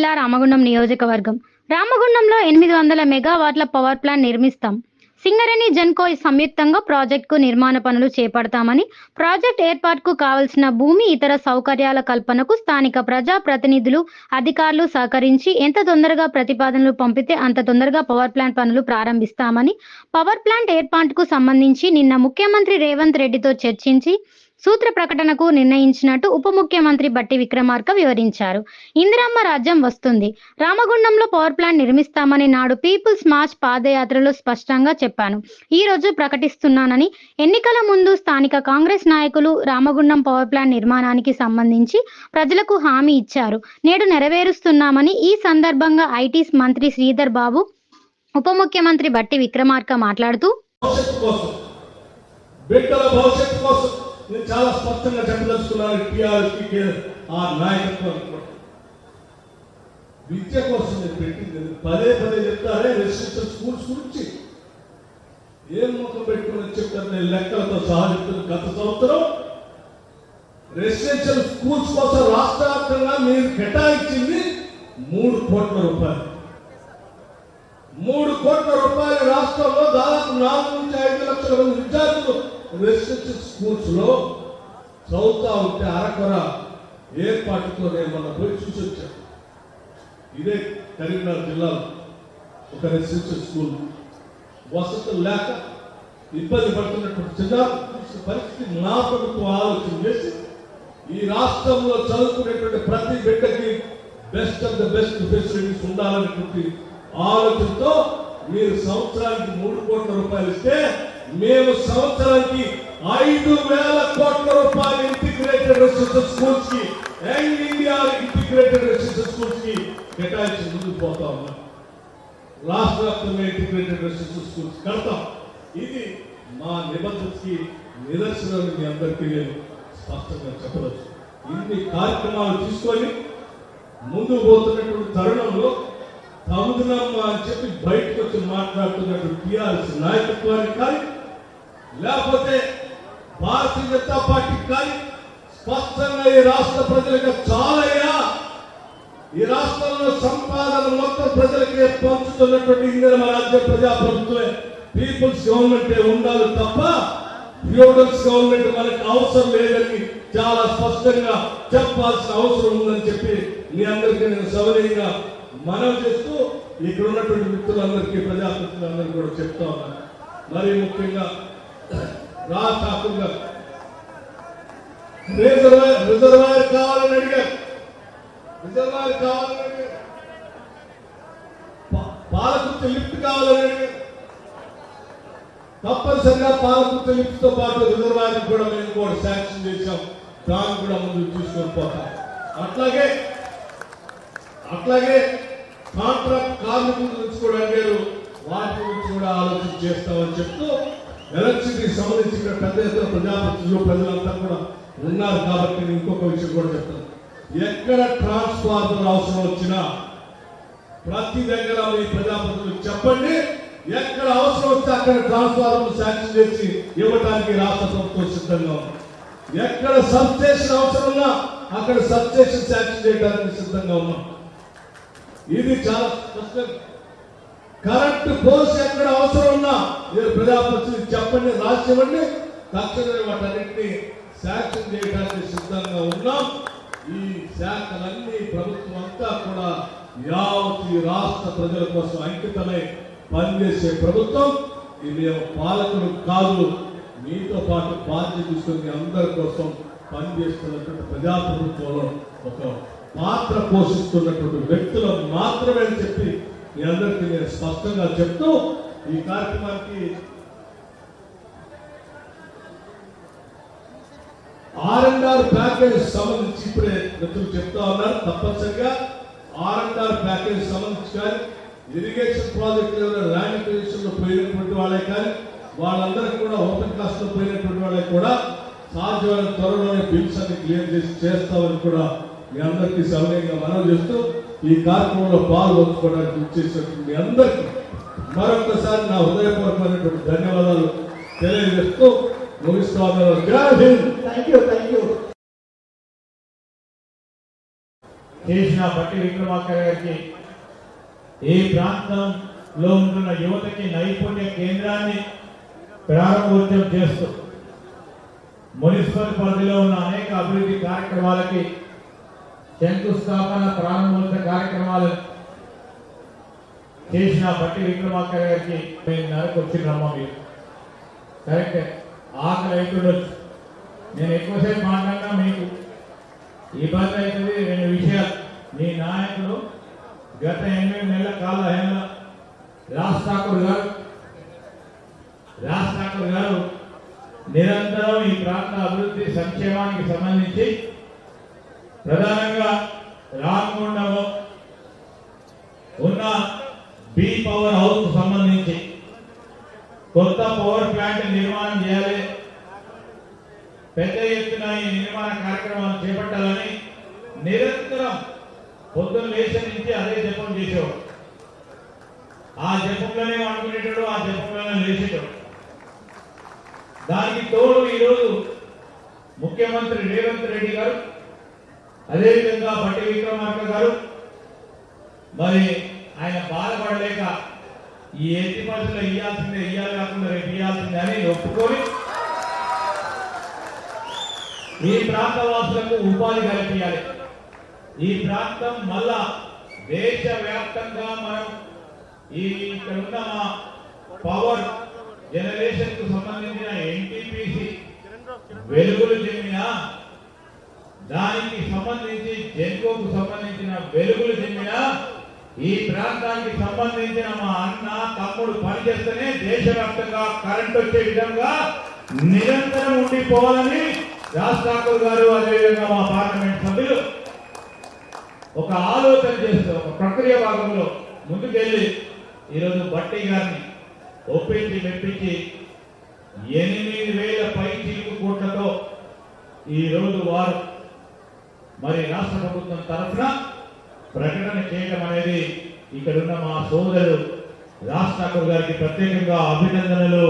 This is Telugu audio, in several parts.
జిల్లా రామగుండం నియోజకవర్గం. రామగుండంలో 800 మెగావాట్ల పవర్ ప్లాంట్ నిర్మిస్తాం. సింగరేణి జెన్కో సంయుక్తంగా ప్రాజెక్టుకు నిర్మాణ పనులు చేపడతామని, ప్రాజెక్టు ఏర్పాటుకు కావలసిన భూమి, ఇతర సౌకర్యాల కల్పనకు స్థానిక ప్రజా ప్రతినిధులు, అధికారులు సహకరించి ఎంత తొందరగా ప్రతిపాదనలు పంపితే అంత తొందరగా పవర్ ప్లాంట్ పనులు ప్రారంభిస్తామని, పవర్ ప్లాంట్ ఏర్పాటుకు సంబంధించి నిన్న ముఖ్యమంత్రి రేవంత్ రెడ్డితో చర్చించి సూత్ర ప్రకటనకు నిర్ణయించినట్టు ఉప ముఖ్యమంత్రి బట్టి విక్రమార్క వివరించారు. ఇందిరమ్మ రాజ్యం వస్తుంది, రామగుండంలో పవర్ ప్లాంట్ నిర్మిస్తామని నాడు పీపుల్స్ మార్చ్ పాదయాత్రలో స్పష్టంగా చెప్పాను. ఈ రోజు ప్రకటిస్తున్నానని ఎన్నికల ముందు స్థానిక కాంగ్రెస్ నాయకులు రామగుండం పవర్ ప్లాంట్ నిర్మాణానికి సంబంధించి ప్రజలకు హామీ ఇచ్చారు. నేడు నెరవేరుస్తున్నామని ఈ సందర్భంగా ఐటీ మంత్రి శ్రీధర్ బాబు, ఉప ముఖ్యమంత్రి బట్టి విక్రమార్క మాట్లాడుతూ నేను చాలా స్పష్టంగా చెప్పదలుచుకున్నాను. టీఆర్ఎస్కి ఆ నాయకత్వం విద్య కోసం నేను పెట్టింది పదే చెప్తారే. రెసిడెన్షియల్ స్కూల్స్ గురించి ఏం ముఖం పెట్టుకుని చెప్తారు. నేను లెక్కలతో సహా చెప్తాను. గత సంవత్సరం రెసిడెన్షియల్ స్కూల్స్ కోసం రాష్ట్ర వ్యాప్తంగా మీరు కేటాయించింది 3 కోట్ల రూపాయలు. 3 కోట్ల రూపాయల రాష్ట్రంలో దాదాపు 4 నుంచి 5 లక్షల మంది విద్యార్థులు రెసిడెన్షియల్ స్కూల్స్ లో చదువుతా ఉంటే అరకొర ఏర్పాటుతో నేను మొన్న పోయి చూసి వచ్చాను. ఇదే కరీంనగర్ జిల్లాలో ఒక రెసిడెన్షియల్ స్కూల్ వసతులు లేక ఇబ్బంది పడుతున్నటువంటి చిన్న పరిస్థితి నా ప్రభుత్వం ఆలోచన చేసి ఈ రాష్ట్రంలో చదువుకునేటువంటి ప్రతి బిడ్డకి best of the best facilities ఉండాలనేటువంటి ఆలోచనతో మీరు సంవత్సరానికి 3 కోట్ల రూపాయలు ఇస్తే మేము సంవత్సరానికి 5,000 కోట్ల రూపాయలు ఇంటిగ్రేటెడ్ రెసిడెన్షియల్ స్కూల్స్ కి, young India integrated residential schools కి కేటాయించి ముందుకు పోతా ఉన్నాం. రాష్ట్ర వ్యాప్తంగా ఇంటిగ్రేటెడ్ రెసిడెన్షియల్ స్కూల్స్ కడతాం. ఇది మా నిబద్ధతకి నిదర్శనం. మీ అందరికీ నేను స్పష్టంగా చెప్పవచ్చు. ఇన్ని కార్యక్రమాలు తీసుకొని ముందుకు పోతున్నటువంటి తరుణంలో తగుదనమ్మ అని చెప్పి బయటకు వచ్చి మాట్లాడుతున్నటువంటి టీఆర్ఎస్ నాయకత్వానికి కానీ, లేకపోతే భారతీయ జనతా పార్టీకి కానీ స్పష్టంగా ఈ రాష్ట్ర ప్రజలకు చాలయ్యా, ఈ రాష్ట్రంలో సంపాదన మొత్తం ప్రజలకే పంచుతున్నటువంటి ఇందిరమ్మ రాజ్య ప్రజాప్రభుత్వమే, పీపుల్స్ గవర్నమెంటే ఉండాలి తప్ప ఫ్యూడల్స్ గవర్నమెంట్ మనకు అవసరం లేదని చాలా స్పష్టంగా చెప్పాల్సిన అవసరం ఉందని చెప్పి మీ అందరికీ నేను సవినయంగా మనం చేస్తూ ఇక్కడ ఉన్నటువంటి మిత్రులందరికీ, ప్రజాప్రతినిధులందరికీ కూడా చెప్తా ఉన్నాను. మరీ ముఖ్యంగా రాష్ట్రంగా రిజర్వాయర్ కావాలని అడిగారు. రిజర్వాయర్ కావాలని అడిగారు. పాలకుర్తి లిఫ్ట్ కావాలని అడిగారు. తప్పనిసరిగా పాలకుర్తి లిఫ్ట్ తో పాటు రిజర్వాయర్ కూడా మేము కూడా శాంక్షన్ చేశాం. దాన్ని కూడా ముందు తీసుకొని పోతాం. అట్లాగే కాంట్రాక్ట్ కార్మికుల గురించి కూడా అడిగారు. వాటి గురించి కూడా ఆలోచన చేస్తామని చెప్తూ ఎలక్ట్రిసిటీకి సంబంధించి ఇక్కడ పెద్ద ఎత్తున ప్రజాప్రతినిధులు ప్రజలంతా కూడా ఉన్నారు కాబట్టి నేను ఇంకొక విషయం కూడా చెప్తాను. ఎక్కడ ట్రాన్స్ఫార్మర్ అవసరం వచ్చినా ప్రతి దగ్గర మీ ప్రజాప్రతినిధులు చెప్పండి. ఎక్కడ అవసరం వస్తే అక్కడ ట్రాన్స్ఫార్మర్ శాంక్షన్ చేసి ఇవ్వడానికి రాష్ట్ర ప్రభుత్వం సిద్ధంగా ఉంది. ఎక్కడ సబ్స్టేషన్ అవసరం ఉన్నా అక్కడ సబ్స్టేషన్ శాంక్షన్ చేయడానికి సిద్ధంగా ఉన్నాం. ఇది చాలా కరెంట్ పోల్స్ ఎక్కడ అవసరం ఉన్నా మీరు ప్రజాప్రతినిధులు చెప్పండి, రాసివ్వండి. తక్షణమే వాటన్నింటినీ శాంక్షన్ చేయడానికి సిద్ధంగా ఉన్నాం. ఈ శాఖలన్నీ ప్రభుత్వం అంతా కూడా యావత్ ఈ రాష్ట్ర ప్రజల కోసం అంకితమై పనిచేసే ప్రభుత్వం. ఇది పాలకులు కాదు, మీతో పాటు బాధ్యత తీసుకుని అందరి కోసం పనిచేస్తున్నటువంటి ప్రజాప్రభుత్వంలో ఒక పాత్ర పోషిస్తున్నటువంటి వ్యక్తులు మాత్రమే అని చెప్పి మీ అందరికీ నేను స్పష్టంగా చెప్తూ ఈ కార్యక్రమానికి R&R ప్యాకేజ్ సంబంధించి ఇప్పుడే మిత్రులు చెప్తా ఉన్నారు. తప్పనిసరిగా R&R ప్యాకేజ్ సంబంధించి కానీ, ఇరిగేషన్ ప్రాజెక్టులు ల్యాండ్ అక్విజిషన్ లో పోయినటువంటి వాళ్ళే కానీ, వాళ్ళందరికీ కూడా ఓపెన్ కాస్ట్ లో పోయినటువంటి వాళ్ళకి కూడా సాధ్యమైన త్వరలోనే బిల్స్ అన్ని క్లియర్ చేస్తామని కూడా మీ అందరికీ సవినయంగా మనం చేస్తూ ఈ కార్యక్రమంలో పాల్గొంచుకోవడానికి వచ్చేసినటువంటి మీ అందరికీ మరొకసారి నా హృదయపూర్వకమైనటువంటి ధన్యవాదాలు తెలియజేస్తూ ముగిస్తున్నాను. జై హింద్. Thank you. చేసిన బట్టి విక్రమార్క గారికి ఈ ప్రాంతంలో ఉంటున్న యువతకి నైపుణ్య కేంద్రాన్ని ప్రారంభోత్సవం చేస్తూ మున్సిపల్ పరిధిలో ఉన్న అనేక అభివృద్ధి కార్యక్రమాలకి శంకుస్థాపన ప్రారంభోత్సవ కార్యక్రమాలు చేసిన బట్టి విక్రమార్క గారికి మేము నరకు వచ్చిందమ్మా. మీరు కరెక్టే, ఆకలి అవుతుండొచ్చు. నేను ఎక్కువసేపు మాట్లాడినా మీకు ఇబ్బంది అవుతుంది. రెండు విషయాలు, మీ నాయకుడు గత 8 నెలల కాల రాజ్ ఠాకూర్ గారు నిరంతరం ఈ ప్రాంత అభివృద్ధి సంక్షేమానికి సంబంధించి ప్రధానంగా రామగుండంలో ఉన్న బీ పవర్ హౌస్ సంబంధించి కొత్త పవర్ ప్లాంట్ నిర్మాణం చేయాలి, పెద్ద ఎత్తున ఈ నిర్మాణ కార్యక్రమాలు చేపట్టాలని నిరంతరం పొద్దున్న లేచి నుంచి అదే జపం చేసేవాడు. ఆ జపంలోనే అనుకునేటాడు, ఆ జపంలోనే లేచేటాడు. దానికి తోడు ఈరోజు ముఖ్యమంత్రి రేవంత్ రెడ్డి గారు, అదేవిధంగా బట్టి విక్రమార్క గారు మరి ఆయన బాధపడలేక ఈ ఎట్టి పరిస్థితుల్లో ఇయ్యాలి కాకుండా రేపు ఇయ్యాల్సిందే అని ఒప్పుకొని ఈ ప్రాంత వాసులకు ఉపాధి కల్పించాలి. ఈ ప్రాంతం మళ్ళా దేశవ్యాప్తంగా మనం ఇక్కడ ఉన్న మా పవర్ జనరేషన్ కు సంబంధించిన ఎన్టీపీసీ వెలుగులు చెందిన దానికి సంబంధించి జెన్కోకు సంబంధించిన వెలుగులు చెందిన ఈ ప్రాంతానికి సంబంధించిన మా అన్న తమ్ముడు పనిచేస్తేనే దేశవ్యాప్తంగా కరెంట్ వచ్చే విధంగా నిరంతరం ఉండిపోవాలని రాజ్ ఠాకూర్ గారు అదేవిధంగా మా పార్లమెంట్ సభ్యులు ఒక ఆలోచన చేస్తూ ఒక ప్రక్రియ భాగంలో ముందుకెళ్ళి ఈరోజు బట్టి గారిని ఒప్పించి మెప్పించి 8,000 పై చిలుకు కోట్లతో ఈరోజు వారు మరి రాష్ట్ర ప్రభుత్వం తరఫున ప్రకటన చేయడం అనేది ఇక్కడున్న మా సోదరుడు రాజ్ ఠాకూర్ గారికి ప్రత్యేకంగా అభినందనలు,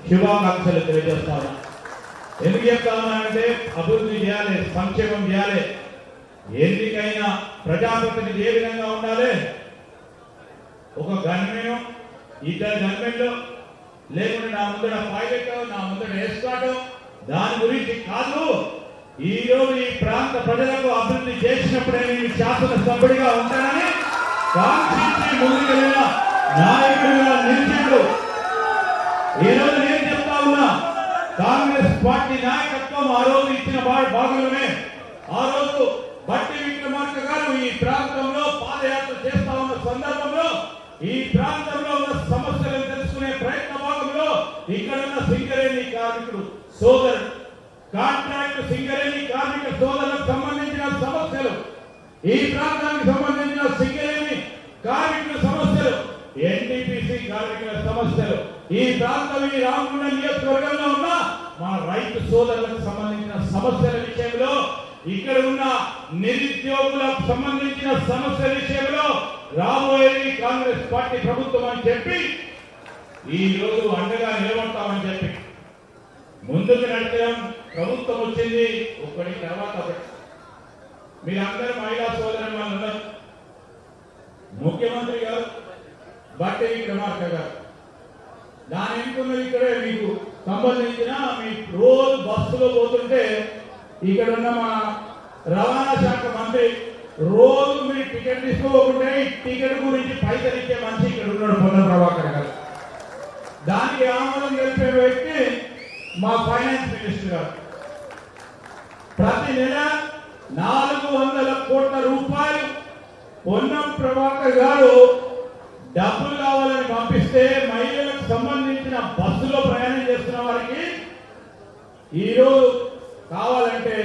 శుభాకాంక్షలు తెలియజేస్తాను. ఎందుకు చెప్తామంటే అభివృద్ధి చేయాలి, సంక్షేమం చేయాలి. ఎన్నికైనా ప్రజాప్రతినిధి ఏ విధంగా ఉండాలి? ఒక గన్మెను, 2 గన్మెన్లు, లేకుంటే నా ముందర పైలట్, నా ముందర ఎస్కాట్, దాని గురించి కాదు. ఈ రోజు ఈ ప్రాంత ప్రజలకు అభివృద్ధి చేసినప్పుడే నేను శాసనసభ్యుడిగా ఉంటానని కాంక్షించి ముందుకెళ్ళిన నాయకుడిగా నిలిచాడు. ఈ రోజు నేను చెప్తా ఉన్నా, కాంగ్రెస్ పార్టీ నాయకత్వం ఆ రోజు ఇచ్చిన భాగంలోనే ఆ రోజు బట్టి విక్రమార్క గారు ఈ ప్రాంతంలో పాదయాత్ర చేస్తా ఉన్న సందర్భంలో ఈ ప్రాంతంలో ఉన్న సమస్యలను తెలుసుకునే ప్రయత్న భాగంలో ఇక్కడున్న సింగరేణి కార్మికుడు సోదరుడు, కాంట్రాక్ట్ సింగరేణి కార్మిక సోదరులకు సంబంధించిన సమస్యలు, ఈ ప్రాంతానికి సంబంధించిన సింగరేణి కార్మికుల సమస్యలు, ఎన్టీపీసీ కార్మికుల సమస్యలు, ఈ ప్రాంతం ఈ రామగుండం నియోజకవర్గంలో ఉన్న మన రైతు సోదరులకు సంబంధించిన సమస్యల విషయంలో, ఇక్కడ ఉన్న నిరుద్యోగులకు సంబంధించిన సమస్యల విషయంలో రాబోయేది కాంగ్రెస్ పార్టీ ప్రభుత్వం అని చెప్పి ఈ రోజు అండగా నిలబడతామని చెప్పి ముందుకు నడచడం ప్రభుత్వం వచ్చింది. ఒకటి తర్వాత ఒకటి మీరందరూ మహిళా సోదరులు ఉన్నారు. ముఖ్యమంత్రి గారు బట్టి విక్రమార్క గారు దాని ఎన్నుకున్న ఇక్కడే మీకు సంబంధించిన మీ రోజు బస్సులో పోతుంటే ఇక్కడ ఉన్న మా రవాణా శాఖ మంత్రి రోజు మీరు టికెట్ తీసుకోకుండా టికెట్ గురించి పైసలు ఇచ్చే మనిషి ఇక్కడ ఉన్నాడు, పొన్న ప్రభాకర్ గారు. దానికి ఆమోదం తెలిపే వ్యక్తి మా ఫైనాన్స్ మినిస్టర్ గారు. ప్రతి నెల 400 కోట్ల రూపాయలు పొన్నం ప్రభాకర్ గారు డబ్బులు కావాలని పంపిస్తే మహిళలకు సంబంధించిన బస్సులో ప్రయాణం చేస్తున్న వారికి ఈరోజు కావాలంటే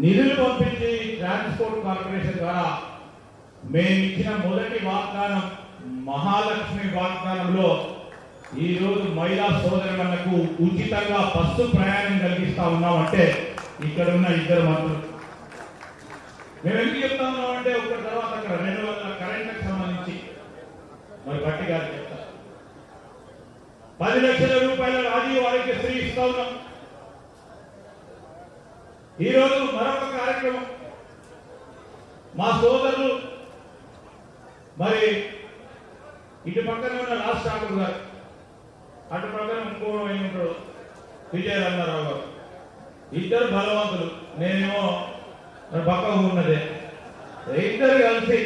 నిధులు పంపించి ట్రాన్స్పోర్ట్ కార్పొరేషన్ ద్వారా మేము ఇచ్చిన మొదటి వాగ్దానం మహాలక్ష్మి వాగ్దానంలో ఈ రోజు మహిళా సోదరులకు ఉచితంగా బస్సు ప్రయాణం కలిగిస్తా ఉన్నామంటే ఇక్కడ ఉన్న 2 మంత్రులు. మేము ఎందుకు చెప్తా ఉన్నామంటే ఒక తర్వాత అక్కడ 200 కరెంట్కి సంబంధించి మరి బట్టి గారు చెప్తారు. 10 లక్షల రూపాయల రాజీవ్ ఆరోగ్యశ్రీ ఇస్తా ఉన్నాం. ఈరోజు మరొక కార్యక్రమం మా సోదరులు మరి ఇటు పక్కన ఉన్న రాజ్ ఠాకూర్ గారు, అటు పక్కన ఇంకో ఉంటాడు విజయరంగారావు గారు. ఇద్దరు బలవంతులు, నేనేమో పక్కకు ఉన్నదే. ఇద్దరు కలిసి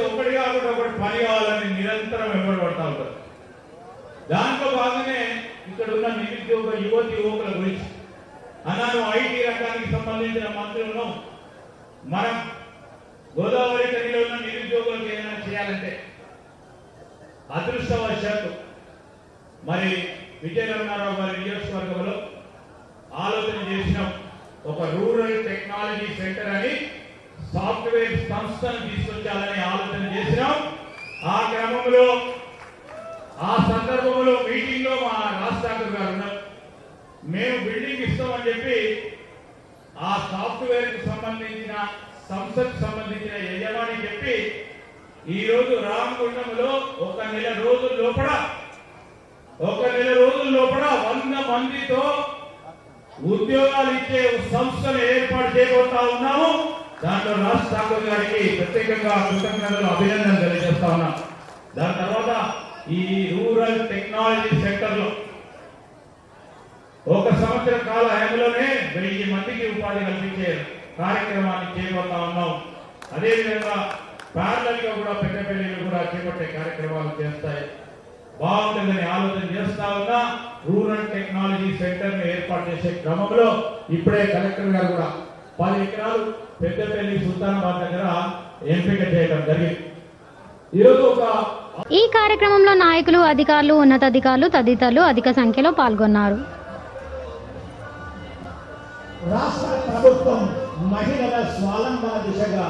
ఒకటి కాకుండా ఒకటి పని కావాలని నిరంతరం వెంబడబడతా ఉంటారు. దాంట్లో భాగంగానే ఇక్కడ ఉన్న నిరుద్యోగ యువకుల గురించి అన్నాను. ఐటీ రంగానికి సంబంధించిన మంత్రులను మనం గోదావరి కనిలో ఉన్న నిరుద్యోగులకు ఏదైనా చేయాలంటే అదృష్టవశాత్తు మరి విజయరంగారావు గారి నియోజకవర్గంలో ఆలోచన చేసిన ఒక రూరల్ టెక్నాలజీ సెంటర్ అని సాఫ్ట్వేర్ సంస్థను తీసుకొచ్చాలని ఆలోచన చేసినాం. ఆ క్రమంలో ఆ సందర్భంలో మీటింగ్ లో మా రాజ్ ఠాకూర్ గారు ఉన్నారు. మేము బిల్డింగ్ ఇస్తామని చెప్పి ఆ సాఫ్ట్వేర్ కు సంబంధించిన సంస్థకు సంబంధించిన యజమాని చెప్పి ఈ రోజు రామగుండంలో ఒక నెల రోజుల లోపల 100 మందితో ఉద్యోగాలు ఇచ్చే సంస్థను ఏర్పాటు చేయబోతా ఉన్నాము. దాంట్లో రాజ్ ఠాకూర్ గారికి ప్రత్యేకంగా కృతజ్ఞతలు, అభినందనలు తెలియజేస్తా ఉన్నాం. దాని తర్వాత ఈ రూరల్ టెక్నాలజీ సెంటర్ లో 1 సంవత్సర కాల హయాంలోనే 1000 మందికి ఉపాధి కల్పించే కార్యక్రమాన్ని చేయబోతా ఉన్నాం. అదేవిధంగా ప్యారలల్ గా కూడా పెద్దపల్లిలో కూడా చేపట్టే కార్యక్రమాలు చేస్తాయి. బాగుంటుందని ఆలోచన చేస్తా ఉన్నా. రూరల్ టెక్నాలజీ సెంటర్ ని ఏర్పాటు చేసే క్రమంలో ఇప్పుడే కలెక్టర్ గారు కూడా 10 ఎకరాలు పెద్దపల్లి సుల్తానాబాద్ దగ్గర ఎంపిక చేయడం జరిగింది. ఈరోజు ఈ కార్యక్రమంలో నాయకులు, అధికారులు, ఉన్నతాధికారులు తదితరులు అధిక సంఖ్యలో పాల్గొన్నారు. రాష్ట్ర ప్రభుత్వం మహిళల స్వావలంబన దిశగా